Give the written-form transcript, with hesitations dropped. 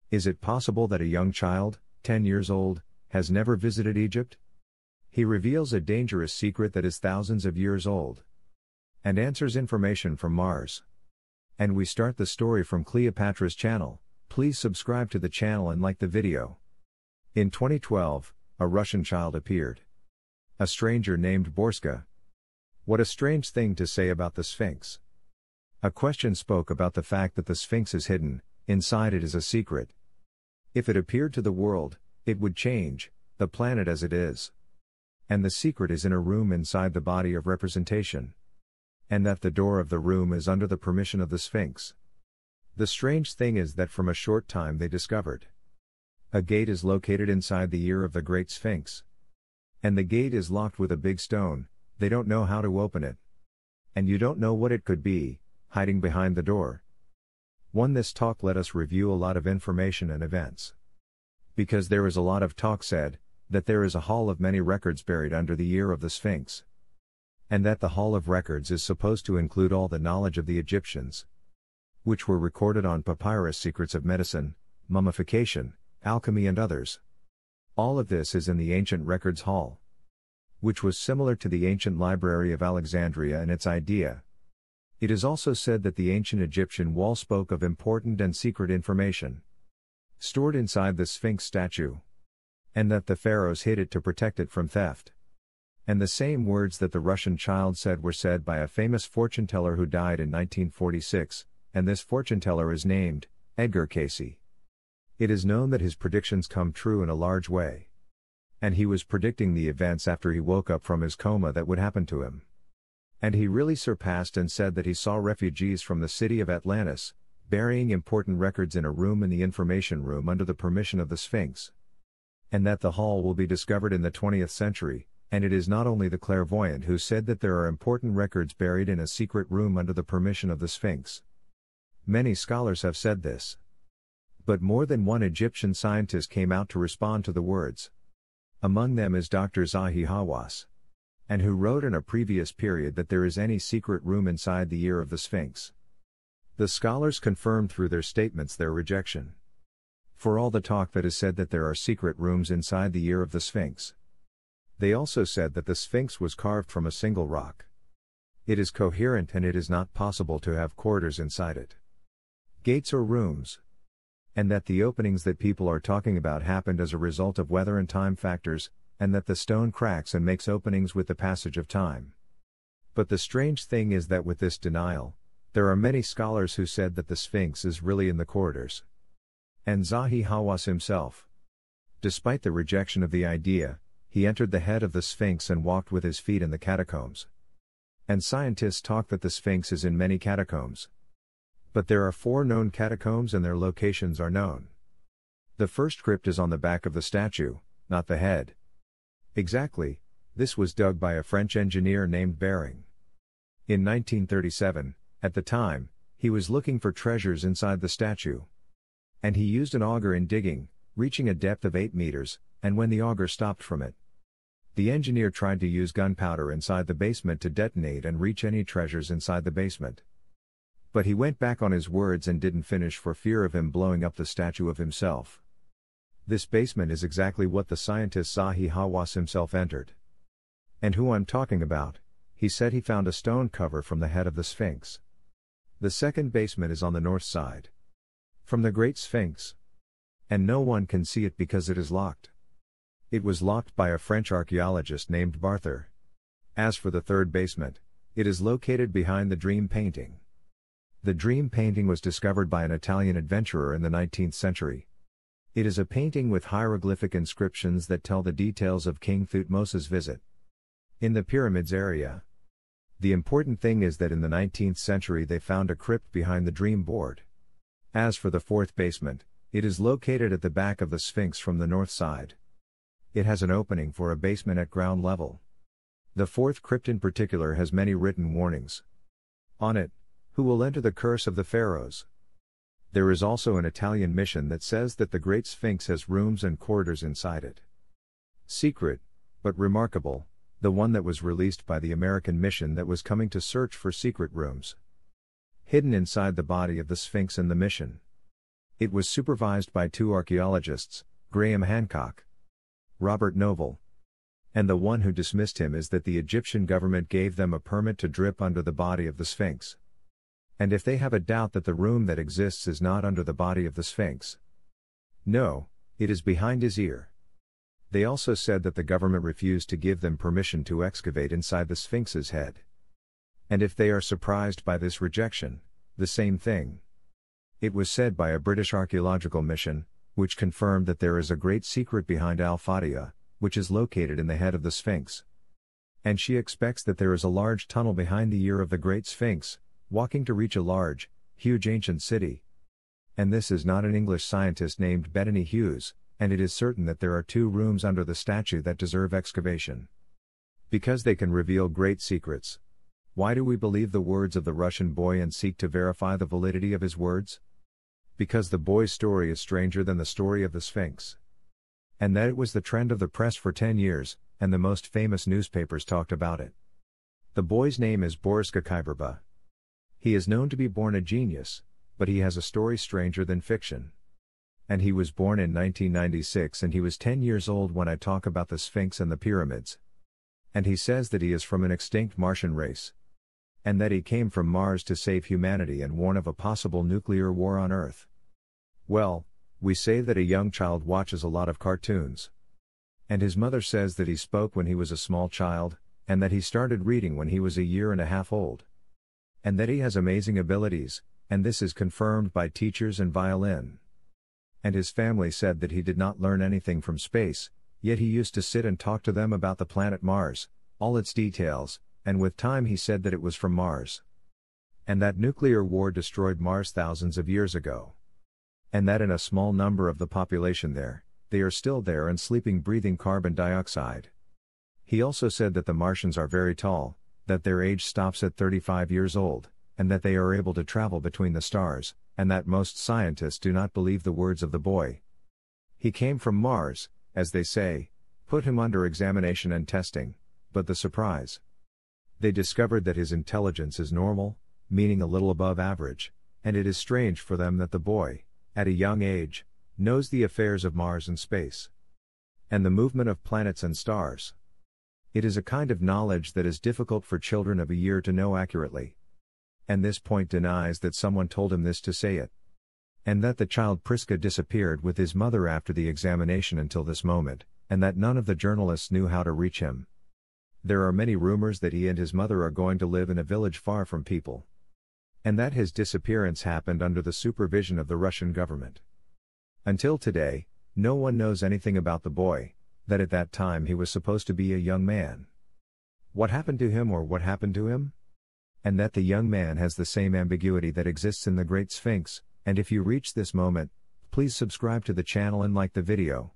Is it possible that a young child, 10 years old, has never visited Egypt? He reveals a dangerous secret that is thousands of years old. And answers information from Mars. And we start the story from Cleopatra's channel. Please subscribe to the channel and like the video. In 2012, a Russian child appeared. A stranger named Borska. What a strange thing to say about the Sphinx. A question spoke about the fact that the Sphinx is hidden, inside it is a secret. If it appeared to the world, it would change the planet as it is. And the secret is in a room inside the body of representation. And that the door of the room is under the permission of the Sphinx. The strange thing is that from a short time they discovered. A gate is located inside the ear of the Great Sphinx. And the gate is locked with a big stone, they don't know how to open it. And you don't know what it could be, hiding behind the door. This talk let us review a lot of information and events. Because there is a lot of talk said, that there is a hall of many records buried under the ear of the Sphinx. And that the hall of records is supposed to include all the knowledge of the Egyptians. Which were recorded on papyrus, secrets of medicine, mummification, alchemy and others. All of this is in the ancient records hall. Which was similar to the ancient library of Alexandria in its idea. It is also said that the ancient Egyptian wall spoke of important and secret information. Stored inside the Sphinx statue. And that the pharaohs hid it to protect it from theft. And the same words that the Russian child said were said by a famous fortune teller who died in 1946, and this fortune teller is named Edgar Cayce. It is known that his predictions come true in a large way. And he was predicting the events after he woke up from his coma that would happen to him. And he really surpassed and said that he saw refugees from the city of Atlantis, burying important records in a room in the information room under the permission of the Sphinx. And that the hall will be discovered in the 20th century, and it is not only the clairvoyant who said that there are important records buried in a secret room under the permission of the Sphinx. Many scholars have said this. But more than one Egyptian scientist came out to respond to the words. Among them is Dr. Zahi Hawass. And who wrote in a previous period that there is any secret room inside the ear of the Sphinx. The scholars confirmed through their statements their rejection. For all the talk that is said that there are secret rooms inside the ear of the Sphinx. They also said that the Sphinx was carved from a single rock. It is coherent and it is not possible to have corridors inside it. Gates or rooms. And that the openings that people are talking about happened as a result of weather and time factors, and that the stone cracks and makes openings with the passage of time. But the strange thing is that with this denial, there are many scholars who said that the Sphinx is really in the corridors. And Zahi Hawass himself. Despite the rejection of the idea, he entered the head of the Sphinx and walked with his feet in the catacombs. And scientists talk that the Sphinx is in many catacombs. But there are 4 known catacombs and their locations are known. The first crypt is on the back of the statue, not the head. Exactly, this was dug by a French engineer named Bering. In 1937, at the time, he was looking for treasures inside the statue. And he used an auger in digging, reaching a depth of 8 meters, and when the auger stopped from it, the engineer tried to use gunpowder inside the basement to detonate and reach any treasures inside the basement. But he went back on his words and didn't finish for fear of him blowing up the statue of himself. This basement is exactly what the scientist Zahi Hawass himself entered. And who I'm talking about, he said he found a stone cover from the head of the Sphinx. The second basement is on the north side. From the Great Sphinx. And no one can see it because it is locked. It was locked by a French archaeologist named Barther. As for the third basement, it is located behind the Dream painting. The Dream painting was discovered by an Italian adventurer in the 19th century. It is a painting with hieroglyphic inscriptions that tell the details of King Thutmose's visit. In the pyramids area. The important thing is that in the 19th century they found a crypt behind the Dream board. As for the fourth basement, it is located at the back of the Sphinx from the north side. It has an opening for a basement at ground level. The fourth crypt in particular has many written warnings. On it, who will enter the curse of the pharaohs? There is also an Italian mission that says that the Great Sphinx has rooms and corridors inside it. Secret, but remarkable, the one that was released by the American mission that was coming to search for secret rooms. Hidden inside the body of the Sphinx and the mission. It was supervised by two archaeologists, Graham Hancock, Robert Noble. And the one who dismissed him is that the Egyptian government gave them a permit to drip under the body of the Sphinx. And if they have a doubt that the room that exists is not under the body of the Sphinx. No, it is behind his ear. They also said that the government refused to give them permission to excavate inside the Sphinx's head. And if they are surprised by this rejection, the same thing. It was said by a British archaeological mission, which confirmed that there is a great secret behind Al-Fatiha, which is located in the head of the Sphinx. And she expects that there is a large tunnel behind the ear of the Great Sphinx, walking to reach a large, huge ancient city. And this is not an English scientist named Bettany Hughes, and it is certain that there are two rooms under the statue that deserve excavation. Because they can reveal great secrets. Why do we believe the words of the Russian boy and seek to verify the validity of his words? Because the boy's story is stranger than the story of the Sphinx. And that it was the trend of the press for 10 years, and the most famous newspapers talked about it. The boy's name is Boriska Kyberba. He is known to be born a genius, but he has a story stranger than fiction. And he was born in 1996 and he was 10 years old when I talk about the Sphinx and the pyramids. And he says that he is from an extinct Martian race. And that he came from Mars to save humanity and warn of a possible nuclear war on Earth. Well, we say that a young child watches a lot of cartoons. And his mother says that he spoke when he was a small child, and that he started reading when he was a year and a half old. And that he has amazing abilities, and this is confirmed by teachers and violin. And his family said that he did not learn anything from space, yet he used to sit and talk to them about the planet Mars, all its details, and with time he said that it was from Mars. And that nuclear war destroyed Mars thousands of years ago. And that in a small number of the population there, they are still there and sleeping breathing carbon dioxide. He also said that the Martians are very tall, that their age stops at 35 years old, and that they are able to travel between the stars, and that most scientists do not believe the words of the boy. He came from Mars, as they say, put him under examination and testing, but the surprise. They discovered that his intelligence is normal, meaning a little above average, and it is strange for them that the boy, at a young age, knows the affairs of Mars and space. And the movement of planets and stars. It is a kind of knowledge that is difficult for children of a year to know accurately. And this point denies that someone told him this to say it. And that the child Priska disappeared with his mother after the examination until this moment, and that none of the journalists knew how to reach him. There are many rumors that he and his mother are going to live in a village far from people. And that his disappearance happened under the supervision of the Russian government. Until today, no one knows anything about the boy, that at that time he was supposed to be a young man. What happened to him or what happened to him? And that the young man has the same ambiguity that exists in the Great Sphinx, and if you reach this moment, please subscribe to the channel and like the video.